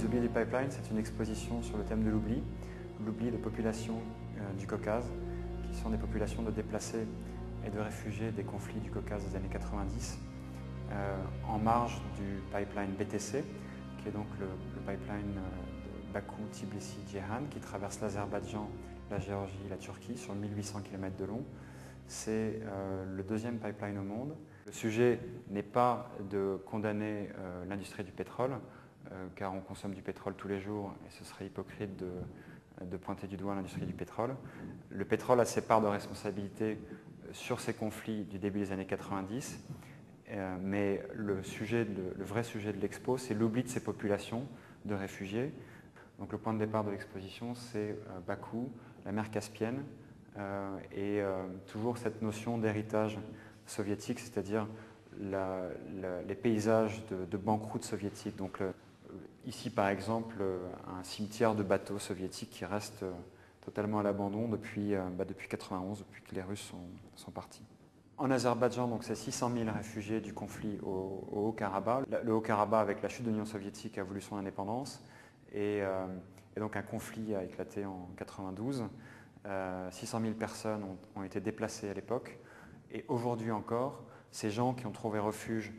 oubliés du pipeline, c'est une exposition sur le thème de l'oubli des populations du Caucase, qui sont des populations de déplacés et de réfugiés des conflits du Caucase des années 90, en marge du pipeline BTC, qui est donc le pipeline de Bakou-Tbilissi-Ceyhan, qui traverse l'Azerbaïdjan, la Géorgie et la Turquie sur 1800 km de long. C'est le deuxième pipeline au monde. Le sujet n'est pas de condamner l'industrie du pétrole, car on consomme du pétrole tous les jours et ce serait hypocrite de pointer du doigt l'industrie du pétrole. Le pétrole a ses parts de responsabilité sur ces conflits du début des années 90, mais le vrai sujet de l'expo, c'est l'oubli de ces populations de réfugiés. Donc le point de départ de l'exposition, c'est Bakou, la mer Caspienne, et toujours cette notion d'héritage soviétique, c'est-à-dire les paysages de banqueroute soviétique. Donc ici par exemple un cimetière de bateaux soviétiques qui reste totalement à l'abandon depuis 1991, depuis que les Russes sont partis. En Azerbaïdjan, c'est 600 000 réfugiés du conflit au Haut-Karabakh. Le Haut-Karabakh, avec la chute de l'Union soviétique, a voulu son indépendance et donc un conflit a éclaté en 1992. 600 000 personnes ont été déplacées à l'époque et aujourd'hui encore, ces gens qui ont trouvé refuge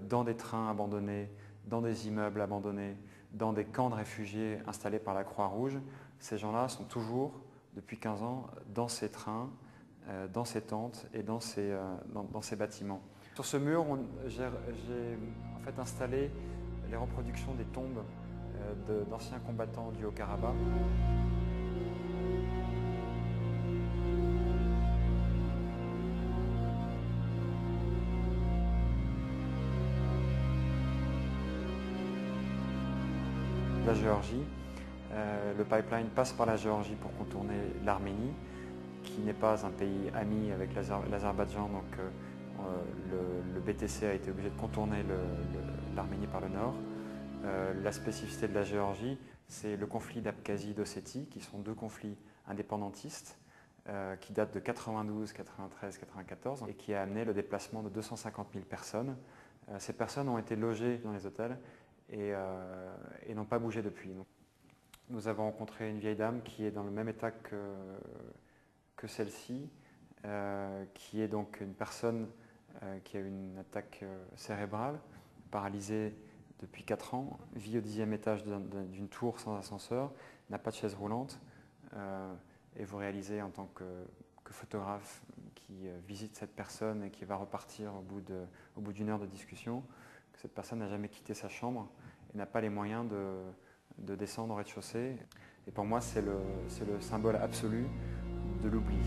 dans des trains abandonnés, dans des immeubles abandonnés, dans des camps de réfugiés installés par la Croix-Rouge, ces gens-là sont toujours, depuis 15 ans, dans ces trains, dans ces tentes et dans ces bâtiments. Sur ce mur, j'ai en fait installé les reproductions des tombes d'anciens combattants du Haut-Karabakh. La Géorgie. Le pipeline passe par la Géorgie pour contourner l'Arménie, qui n'est pas un pays ami avec l'Azerbaïdjan, donc le BTC a été obligé de contourner l'Arménie par le nord. La spécificité de la Géorgie, c'est le conflit d'Abkhazie et d'Ossétie, qui sont deux conflits indépendantistes qui datent de 92, 93, 94 et qui a amené le déplacement de 250 000 personnes. Ces personnes ont été logées dans les hôtels et n'ont pas bougé depuis. Donc, nous avons rencontré une vieille dame qui est dans le même état que celle-ci, qui est donc une personne qui a eu une attaque cérébrale, paralysée depuis 4 ans, vit au 10e étage d'une tour sans ascenseur, n'a pas de chaise roulante, et vous réalisez en tant que photographe qui visite cette personne et qui va repartir au bout d'une heure de discussion, que cette personne n'a jamais quitté sa chambre et n'a pas les moyens de descendre au rez-de-chaussée. Et pour moi, c'est le symbole absolu de l'oubli.